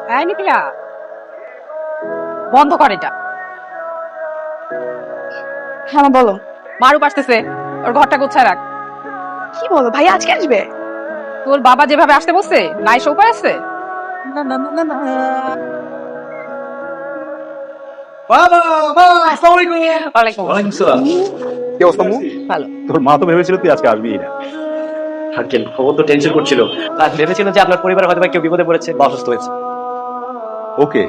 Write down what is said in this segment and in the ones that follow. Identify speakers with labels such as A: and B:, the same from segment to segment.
A: হ্যাঁ নিপিয়া, বন্ধ কর এটা।
B: হ্যাঁ বলো।
A: মারুপ আসতেছে, ওর ঘরটা গুছায় রাখ।
B: কি বলো ভাই আজকে আসবে?
A: তোর বাবা যেভাবে আসতে বলছে, নাই সে উপায় আছে?
B: না না না না না।
C: বাবা মা আসসালামু আলাইকুম।
A: ওয়ালাইকুম
C: ওয়ালাইকুম আসসালাম। কি অবস্থা মু?
A: ভালো।
C: তোর মা তো ভেবেছিল তুই আজকে আসবিই না।
D: আঙ্কেল খবর তো টেনশন করছিল, আর ভেবেছিল যে আপনার পরিবারে হয়তো বা কেউ বিপদে পড়েছে বা অসুস্থ হয়েছে।
C: ওকে।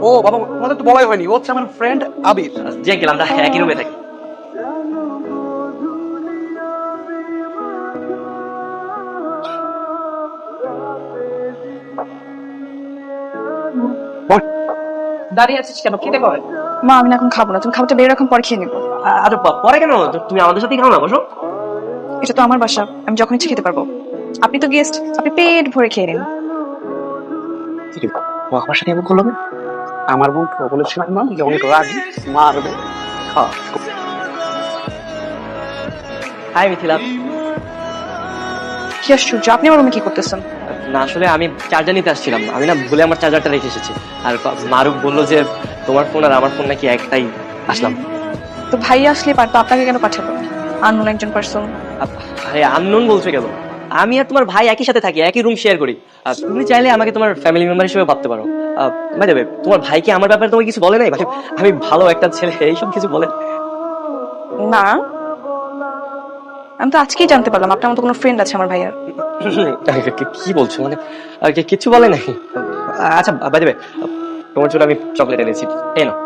C: ও বাবা আমাদের তো বলাই হয়নি, ও হচ্ছে আমার ফ্রেন্ড আবির।
D: জি আঙ্কেল, আমরা একই রুমে থাকি।
A: দাঁড়িয়ে আছিস কেন? খেতে কর।
B: মা আমি না এখন খাবো না, তুমি খাবারটা বের রাখুন পরে খেয়ে নিবো।
D: আরে পরে কেন? তুমি আমাদের সাথেই খাও না, বসো।
B: এটা তো আমার বাসা, আমি যখন ইচ্ছে খেতে পারবো। আপনি তো গেস্ট, আপনি পেট ভরে খেয়ে নিন।
C: ও আমার সাথে এমন করলো না? আমার বোন তো বলেছিলাম না যে অনেক রাগী, মারবে। হ্যাঁ
D: হাই মিথিলা।
B: কি আশ্চর্য, আপনি আমার রুমে কি করতেছেন?
D: না আসলে আমি চার্জার নিতে আসছিলাম, আমি না ভুলে আমার চার্জারটা রেখে এসেছি। আর মারুফ বললো যে তোমার ফোন আর আমার ফোন নাকি একটাই, আসলাম।
B: তো ভাই আসলে পারতো, আপনাকে কেন পাঠাবো? আননোন একজন পার্সন।
D: আরে আননোন বলছো কেন? আমি আর তোমার ভাই একই সাথে থাকি, একই রুম শেয়ার করি। আর তুমি চাইলে আমাকে তোমার ফ্যামিলি মেম্বার হিসেবে ভাবতে পারো। বাই দ্য ওয়ে, তোমার ভাইকে আমার ব্যাপারে তোমাকে কিছু বলে নাই? মানে আমি ভালো একটা ছেলে, এইসব কিছু বলে?
B: না, আমি তো আজকেই জানতে পারলাম আপনার মতো কোনো ফ্রেন্ড আছে আমার ভাইয়ার।
D: কি বলছো? মানে কিছু বলে নাই? আচ্ছা বাই দ্য ওয়ে, তোমার জন্য আমি চকলেট এনেছি, এই নাও।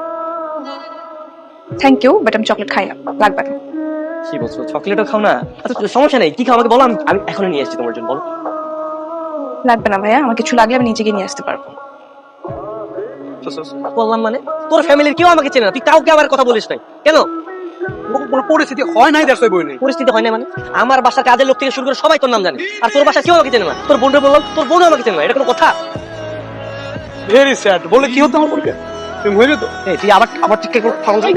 B: থ্যাংক ইউ, বাট আমি চকলেট খাই না, লাগবে না।
D: কি বলছো, চকলেটও খাও না? আচ্ছা সমস্যা নেই, কি খাও আমাকে বলো, আমি এখনই নিয়ে আসছি তোমার জন্য, বলো।
B: লাগবে না ভাইয়া, আমার কিছু লাগলে আমি নিজে গিয়ে নিয়ে আসতে পারবো।
D: বললাম মানে তোর ফ্যামিলির কেউ আমাকে চেনে না, তুই কাউকে আমার কথা বলিস নাই কেন?
C: কোনো পরিস্থিতি হয় নাই, দেখো বই নেই।
D: পরিস্থিতি হয় না মানে? আমার বাসার কাজের লোক থেকে শুরু করে সবাই তোর নাম জানে, আর তোর বাসা কেউ আমাকে চেনে না। তোর বোনরে বললাম, তোর বোনও আমাকে চেনে না, এটা কোনো কথা?
C: Very sad. বলে কি হতো আমার বোনকে? তুমি হয়ে যেত।
D: এই তুই আবার আবার ঠিক করে ফাউল যাই।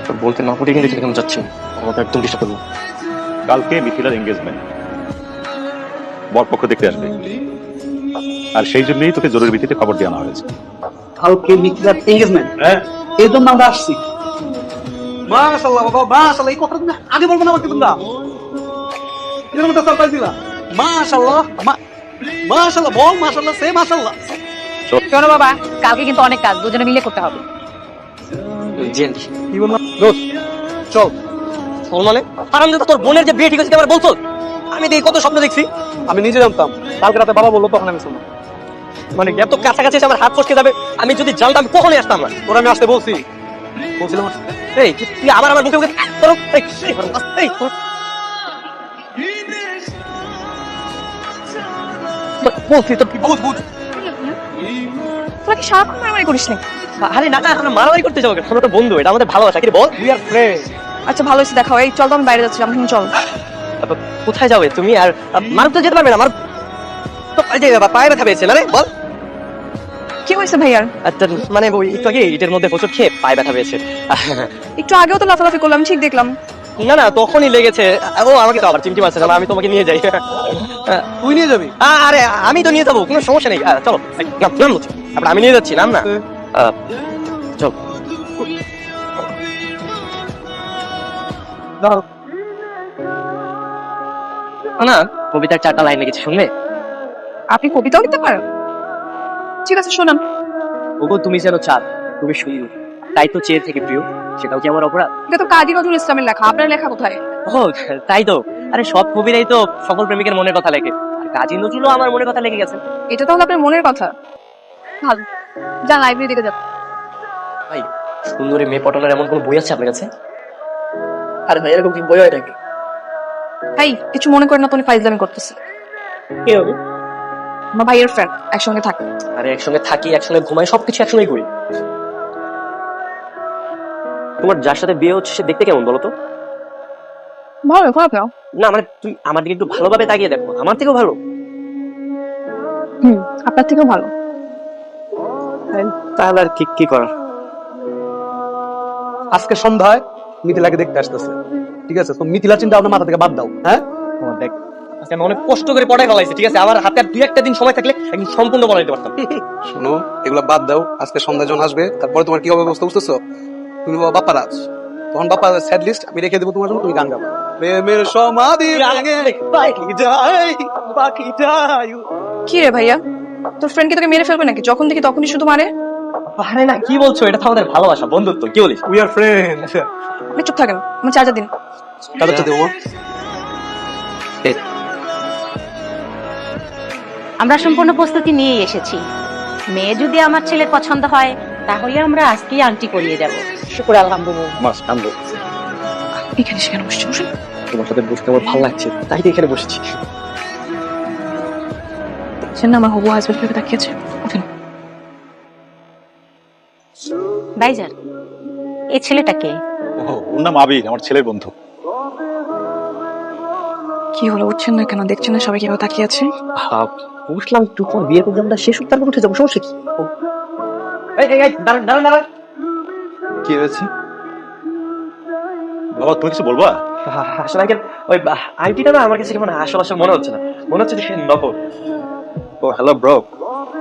D: তোর বলতে না পড়ে কিন্তু কেমন যাচ্ছি, আমাকে একদম ডিস্টার্ব করবো।
E: কালকে মিথিলার এঙ্গেজমেন্ট, বরপক্ষ দেখতে আসবে, আর সেই জন্যই তোকে জরুরি ভিত্তিতে খবর দেওয়া হয়েছে।
C: কালকে মিথিলার এঙ্গেজমেন্ট,
E: হ্যাঁ,
C: এই জন্য আমরা আসছি। মাশাআল্লাহ বাবা, মাশাআল্লাহ। এই কথাটা তুমি আগে বলবো না আমাকে? তোমরা এরকম একটা সারপ্রাইজ দিলা। মাশাআল্লাহ, মাশাআল্লাহ। বল মাশাআল্লাহ, সে মাশাআল্লাহ।
A: শোনো বাবা, কালকে কিন্তু অনেক কাজ, দুজনে মিলে করতে হবে।
D: জি আন্টি।
C: কি বললাম দোস্ত? চল।
D: ওর মানে আরামদাদা, তোর বোনের যে বিয়ে ঠিক হয়েছে আবার বলছো? আমি দেখি কত স্বপ্ন দেখছি।
C: আমি নিজে জানতাম, কালকে রাতে বাবা বললো, তখন আমি শুনলাম।
D: মানে এত কাছাকাছি এসে আমার হাত ফসকে যাবে, আমি যদি জানতাম আমি কখনোই আসতাম না।
C: তোরা আমি আসতে বলছিলাম।
D: এই তুই আবার আমার মুখে মুখে তোর বলছি তোর
C: বুঝ বুঝ।
B: তোরা কি সারাক্ষণ মারামারি করিস নাকি?
D: আরে না না, আমরা মারামারি করতে যাবো কেন? আমরা তো বন্ধু, এটা আমাদের ভালোবাসা। কি রে বল?
C: We are friend.
B: আচ্ছা ভালো হয়েছে, দেখাও। এই চল তো, আমি বাইরে যাচ্ছিলাম, তুমি চল।
D: কোথায় যাবে তুমি? আর মারুফ তো যেতে পারবে না, আমার তো পায়ে ব্যথা পেয়েছে। মানে বল
B: কি হয়েছে ভাইয়ার?
D: আচ্ছা, মানে ওই একটু আগে ইটের মধ্যে হোঁচট খেয়ে পায়ে ব্যথা পেয়েছে।
B: একটু আগেও তো লাফালাফি করলাম, ঠিক দেখলাম।
D: না না, তখনই লেগেছে। ও আমাকে তো আবার চিমটি মারছে, আমি তোমাকে নিয়ে যাই।
C: তুই নিয়ে যাবি?
D: আরে আমি তো নিয়ে যাবো, কোনো সমস্যা নেই। চলো নাম বলছি, তারপর আমি নিয়ে যাচ্ছি। নাম না, চল। না, কবিতার 4টা লাইন লিখেছি, শুনবে?
B: আপনি কবিতাও লিখতে পারেন? ঠিক আছে, শোনান।
D: ওগো তুমি যেন চাঁদ, তুমি সুন্দর, তাই তো চেয়ে থেকে প্রিয়, সেটাও কি আমার অপরাধ?
B: এটা তো কাজী নজরুল ইসলামের লেখা, আপনার লেখা কোথায়?
D: ও তাই তো। আরে সব কবিরাই তো সকল প্রেমিকের মনের কথা লেখে, আর কাজী নজরুলও আমার মনের কথা লেগে গেছে।
B: এটা তাহলে আপনার মনের কথা? ভালো, যান লাইব্রেরি দিকে যান।
D: ভাই, সুন্দরী মেয়ে পটানোর এমন কোন বই আছে আপনার কাছে?
F: আরে ভাই এরকম কি বই হয় নাকি?
B: ভাই কিছু মনে করেন না, তো উনি ফাইজলামি করতেছে।
F: কি হবে?
B: আমার ভাইয়ের ফ্রেন্ড, একসঙ্গে থাকে।
D: আরে একসঙ্গে থাকি, একসঙ্গে ঘুমাই, সবকিছু একসঙ্গে করি। তোমার যার সাথে বিয়ে হচ্ছে সে দেখতে কেমন বলো তো?
B: ভালো, খারাপ না।
D: না মানে তুই আমার দিকে একটু ভালোভাবে তাকিয়ে দেখো, আমার থেকেও ভালো।
B: আপনার থেকেও ভালো।
D: তাহলে আর কি করার?
C: আজকে সন্ধ্যায় মিথিলাকে দেখতে আসতেছে, ঠিক আছে? তো মিথিলার চিন্তা আপনার মাথা থেকে বাদ দাও, হ্যাঁ?
D: দেখ আজকে আমি অনেক কষ্ট করে পড়াই ফেলাইছি, ঠিক আছে? আমার হাতে আর 2-1 দিন সময় থাকলে একদম সম্পূর্ণ পড়াই দিতে পারতাম।
C: শোনো, এগুলা বাদ দাও। আজকে সন্ধ্যা যখন আসবে, তারপরে তোমার কি হবে অবস্থা বুঝতেছো? তুমি বাবা বাপ্পা রাজ, তখন বাপ্পা স্যাড লিস্ট আমি রেখে দেবো তোমার জন্য, তুমি গান গাবা। প্রেমের সমাধি ভেঙে বাকি যায়, বাকি যায়।
B: কি রে ভাইয়া, তোর ফ্রেন্ড কি তোকে মেরে ফেলবে নাকি? যখন দেখি তখনই শুধু মারে।
D: আরে না, কি বলছো? এটা তো আমাদের ভালোবাসা, বন্ধুত্ব, কি বলিস?
C: We are friends.
B: আপনি চুপ থাকেন, আমার চার্জার দিন।
C: তাদের সাথে মামা
A: আমরা সম্পূর্ণ প্রস্তুতি নিয়ে এসেছি। মেয়ে যদি আমার ছেলের পছন্দ হয় তাহলে আমরা আজকেই আংটি করিয়ে যাব। শুকর আলহামদুলিল্লাহ।
D: মাস কান্দো,
B: এখানে সেখানে বসে বসুন।
D: তোমার সাথে বসতে আমার ভালো লাগছে, তাই তো এখানে বসেছি।
B: দেখছেন না আমার হবু হাজবেন্ড ভেবে তাকিয়েছে। ওঠেন।
A: ভাইজান, এই ছেলেটা কে?
E: ওর নাম আবির, আমার ছেলের বন্ধু।
B: কি হলো, উঠছেন না কেন? দেখছেন না সবাই কিভাবে তাকিয়ে আছে?
D: বুঝলাম, একটু পর বিয়ের প্রোগ্রামটা শেষ হোক, তারপর উঠে যাবো, সমস্যা কি? দাঁড়ান দাঁড়ান দাঁড়ান।
C: কি হয়েছে
E: বাবা, তুমি কিছু বলবা?
D: আসলে আঙ্কেল, ওই আইটিটা না আমার কাছে কেমন আসল আসল মনে হচ্ছে না, মনে হচ্ছে যে সে নকল।
G: ও হ্যালো ব্রো,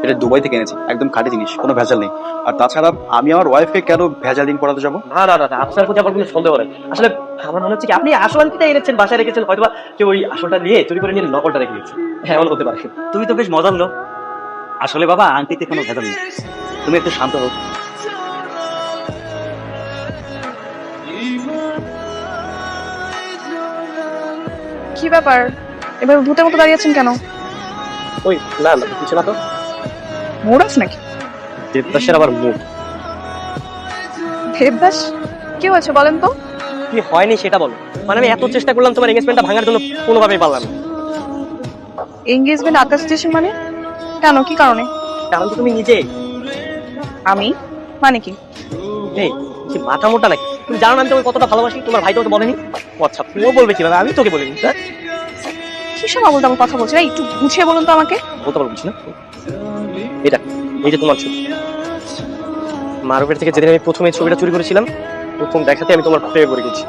G: এটা দুবাই থেকে এনেছি, একদম খাঁটি জিনিস, কোনো ভেজাল নেই। আর তাছাড়া আমি আমার ওয়াইফকে কেন ভেজাল দিন পড়াতে যাবো?
D: না না না, আপনার প্রতি আমার কোনো সন্দেহ নেই। আসলে আমার মনে হচ্ছে কি আপনি আসল আংটিটা এনেছেন, বাসায় রেখেছেন, হয়তো কেউ ওই আসলটা নিয়ে চুরি করে নিয়ে নকলটা রেখে দিয়েছে। হ্যাঁ, এমন হতে পারে।
G: তুমি তো বেশ মজার লোক। আসলে বাবা, আংটিতে কোনো ভেজাল নেই, তুমি একটু শান্ত হও।
B: কি ব্যাপার, এবার ভূতের মতো দাঁড়িয়ে আছেন কেন?
D: ওই না না, কিছু না তো।
B: মুড আছে নাকি?
D: দেবদাসের আবার মুখ
B: দেবদাস, কি হয়েছে বলেন তো?
D: কি হয়নি সেটা বলো। মানে আমি এত চেষ্টা করলাম তোমার এঙ্গেজমেন্টটা ভাঙার জন্য, কোনোভাবেই পারলাম না।
B: এঙ্গেজমেন্ট আকাশ স্টেশন মানে? কেন, কি কারণে?
D: কারণ তো তুমি নিজেই।
B: আমি মানে কি?
D: এই কি মাথা মোটা নাকি? তুমি জানো না আমি তোমাকে কতটা ভালোবাসি? তোমার ভাই তোকে বলেনি? ও আচ্ছা, তুমিও বলবে কিভাবে? আমি তোকে বলিনি।
B: কি সব আবল তাবল কথা বলছেন? একটু গুছিয়ে বলুন তো আমাকে।
D: বলতে পারবো না। এটা, এই যে তোমার ছবি, মারুপের থেকে যেদিন আমি প্রথম এই ছবিটা চুরি করেছিলাম, প্রথম দেখাতে আমি তোমার প্রেমে পড়ে গেছি।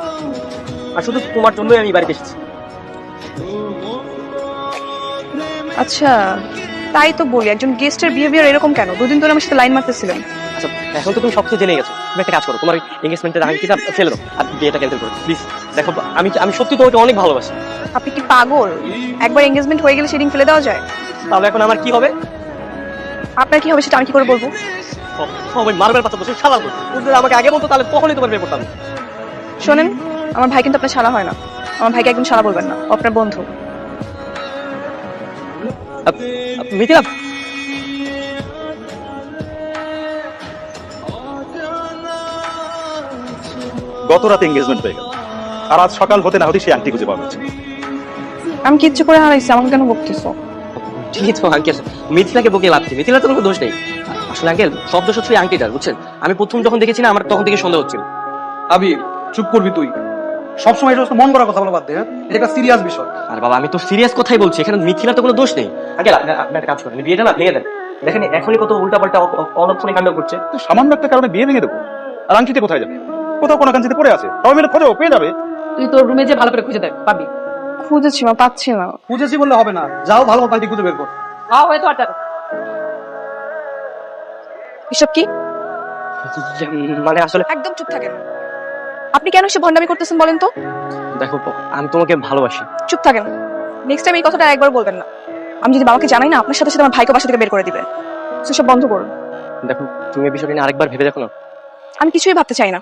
D: আর শুধু তোমার জন্যই আমি বাড়িতে এসেছি।
B: আচ্ছা, তাই তো বলি, একজন গেস্টের বিহেভিয়ার এরকম কেন? দুদিন ধরে আমার সাথে লাইন মারতেছিলেন।
D: আচ্ছা, এখন তো তুমি সবকিছু জেনে গেছো। তুমি একটা কাজ করো, তোমার এঙ্গেজমেন্টের আংটিটা ফেলে দাও আর বিয়েটা ক্যান্সেল করো প্লিজ। দেখো, আমি সত্যি তোমাকে অনেক ভালোবাসি।
B: আপনি কি পাগল? একবার এঙ্গেজমেন্ট হয়ে গেলে সেদিন ফেলে দেওয়া যায়?
D: তাহলে এখন আমার কি হবে?
B: আপনার কি হবে সেটা আমি কি করে বলবো?
D: ওই মারবের পাশে বসে শালা বলতো, যদি আমাকে আগে বলতো তাহলে তখনই তোমার বিয়ে করতাম।
B: শোনেন, আমার ভাই কিন্তু আপনার শালা হয় না। আমার ভাইকে একদম শালা বলবেন না, ও আপনার বন্ধু।
D: মিথিলা,
E: গত রাতে এঙ্গেজমেন্ট হয়ে গেল, আর আজ সকাল হতে না হতে সেই আংটি খুঁজে পাওয়া যাচ্ছে।
B: আমি কিচ্ছু করে হারাইছি, আমাকে কেন বকতেছো?
D: ঠিকই তো আঙ্কেল, মিথিলাকে বকে লাভ কি? মিথিলা তো কোনো দোষ নেই। আসলে আঙ্কেল, সব দোষ হচ্ছে ওই আংটিটার, বুঝছেন? আমি প্রথম যখন দেখেছি না, আমার তখন থেকে সন্দেহ হচ্ছিল।
C: আবির, চুপ করবি তুই। সবসময় এটা মন করার কথা বলা বাদ দে, হ্যাঁ? এটা একটা সিরিয়াস বিষয়।
D: আর বাবা, আমি তো সিরিয়াস কথাই বলছি, এখানে মিথিলার তো কোনো দোষ নেই। আঙ্কেল, আপনি একটা কাজ করেন, বিয়েটা না ভেঙে দেন। দেখেন এখনই কত উল্টাপাল্টা অলক্ষণে কাণ্ড করছে।
E: সামান্য একটা কারণে বিয়ে ভেঙে দেবো? আর আংটিতে কোথায় যাবে? কোথাও কোনো কাঞ্চিতে পড়ে আছে, সবাই মিলে খোঁজো, পেয়ে যাবে।
A: তুই তোর রুমে যে ভালো করে খুঁজে দেখ, পাবি।
B: খুঁজেছি মা, পাচ্ছি না।
C: খুঁজেছি বললে হবে না, যাও ভালো মতো আংটি খুঁজে বের কর।
A: হয়তো আটা
B: এসব কি?
D: মানে আসলে
B: একদম চুপ থাকেন। আপনি কেন সে ভণ্ডামি করতেছেন বলেন তো?
D: দেখো, আমি তোমাকে ভালোবাসি।
B: চুপ থাকেন। নেক্সট টাইম এই কথাটা একবার বলবেন না। আমি যদি বাবাকে জানাই না, আপনার সাথে সাথে আমার ভাইকে বাসা থেকে বের করে দিবে। সেসব বন্ধ করুন।
D: দেখো, তুমি এই বিষয়টা নিয়ে আরেকবার ভেবে দেখো না।
B: আমি কিছুই ভাবতে চাই না।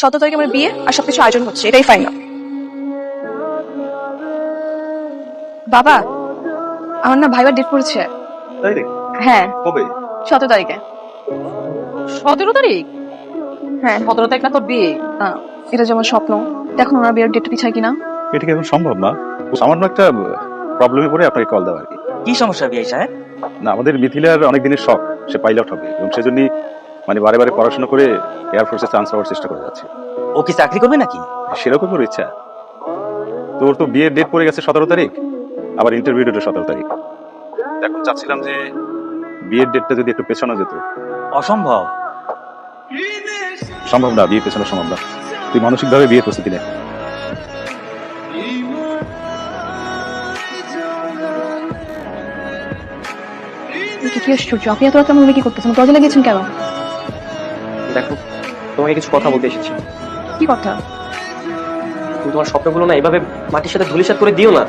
B: 17 তারিখে আমার বিয়ে আর সবকিছু আয়োজন হচ্ছে, এটাই ফাইনাল। বাবা, আমার না ভাইবার ডেট পড়েছে।
E: তাই রে?
B: হ্যাঁ,
E: কবে?
B: 17 তারিখে।
A: 17 তারিখ?
B: হ্যাঁ,
A: 17 তারিখ না তোর বিয়ে?
B: এটা যেমন স্বপ্ন। দেখুন ওনার বিয়ের ডেটটা পিছায় কিনা।
E: এটা কি এখন সম্ভব না? সামান্য একটা প্রবলেমে পড়ে আপনাকে কল দেওয়া আর কি।
G: কি সমস্যা বিয়ে সাহেব?
E: না, আমাদের মিথিলার অনেক দিনের শখ সে পাইলট হবে, এবং সেজন্যই মানে বারে বারে পড়াশোনা করে এয়ারফোর্সে চান্স পাওয়ার চেষ্টা করে যাচ্ছে।
G: ও কি চাকরি করবে নাকি?
E: সেরকম ওর ইচ্ছা। তোর তো বিয়ের ডেট পড়ে গেছে 17 তারিখ, আবার ইন্টারভিউ ডেটও 17 তারিখ। এখন চাচ্ছিলাম যে বিয়ের ডেটটা যদি একটু পেছানো যেত।
G: অসম্ভব।
E: সম্ভব না, বিয়ে পেছানো সম্ভব না। তুই মানসিকভাবে বিয়ের প্রস্তুতি নে।
B: কি আশ্চর্য, আপনি এত রাতে মনে কি করতেছেন? দরজা লাগিয়েছেন কেন?
D: দেখো, তোমাকে কিছু কথা বলতে এসেছি।
B: কি কথা?
D: তুমি তোমার স্বপ্নগুলো না এভাবে মাটির সাথে ধুলিসাৎ করে দিও না।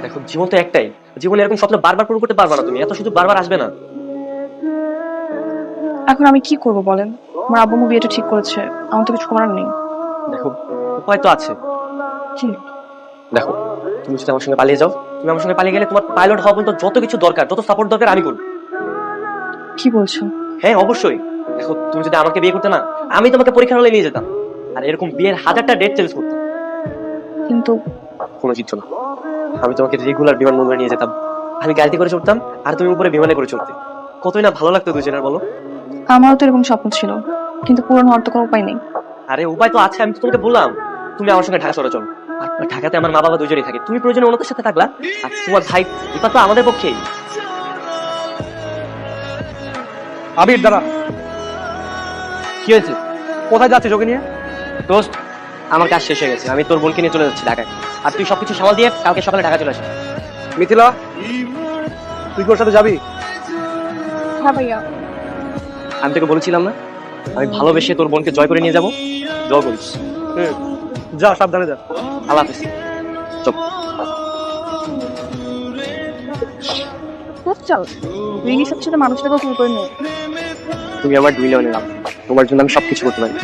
D: দেখো, জীবন তো একটাই, জীবনে এরকম স্বপ্ন বারবার পূরণ করতে পারবা না তুমি, এত সুযোগ বারবার আসবে না।
B: এখন আমি কি করব বলেন? আমার আব্বু আম্মু বিয়েটা ঠিক করেছে, আমার তো কিছু করার নেই।
D: দেখো, উপায় তো আছে।
B: কি?
D: দেখো, তুমি যদি আমার সঙ্গে পালিয়ে যাও, তুমি আমার সঙ্গে পালিয়ে গেলে তোমার পাইলট হওয়া পর্যন্ত যত কিছু দরকার, যত সাপোর্ট দরকার আমি করবো।
B: কি বলছো?
D: হ্যাঁ, অবশ্যই। দেখো, তুমি যদি আমাকে বিয়ে করতে না, আমি তোমাকে পরীক্ষার হলে নিয়ে যেতাম, আর এরকম বিয়ের 1000টা ডেট চেঞ্জ করতাম।
B: কিন্তু
D: কোনো কিচ্ছু না, আমি তোমাকে রেগুলার বিমানবন্দরে নিয়ে যেতাম, আমি গাড়িতে করে চড়তাম আর তুমি উপরে বিমানে করে চড়তে। কতই না ভালো লাগতো দুজনের, বলো?
B: আমারও তো এরকম স্বপ্ন ছিল, কিন্তু পূরণ হওয়ার তো কোনো উপায় নেই।
D: আরে উপায় তো আছে, আমি তো তোমাকে বললাম তুমি আমার সঙ্গে ঢাকা শহরে চলো। আর ঢাকাতে আমার মা বাবা দুজনেই থাকে, তুমি প্রয়োজনে ওনাদের সাথে থাকলা, আর তোমার ভাই এটা তো আমাদের পক্ষেই।
C: আবির দাঁড়া, কি হয়েছে? কোথায় যাচ্ছিস ওকে নিয়ে?
D: দোস্ত, আমার কাজ শেষ হয়ে গেছে, আমি তোর বোনকে নিয়ে চলে যাচ্ছি ঢাকায়, আর তুই সবকিছু সামাল দিয়ে কালকে সকালে ঢাকা চলে আসিস।
C: মিথিলা, তুই কি ওর সাথে যাবি?
B: হ্যাঁ ভাইয়া।
D: আমি তোকে বলেছিলাম না, আমি ভালোবেসে তোর বোনকে জয় করে নিয়ে যাবো। জয় করিস।
C: যা, সাবধানে যা।
D: আল্লাহ হাফেজ। চল।
B: চল, রিঙ্গির সাথে সাথে মানুষটাকেও তুমি করে নিও।
D: তুমি আমার 2 মিলিয়নের লাভ, তোমার জন্য আমি সবকিছু করতে পারি।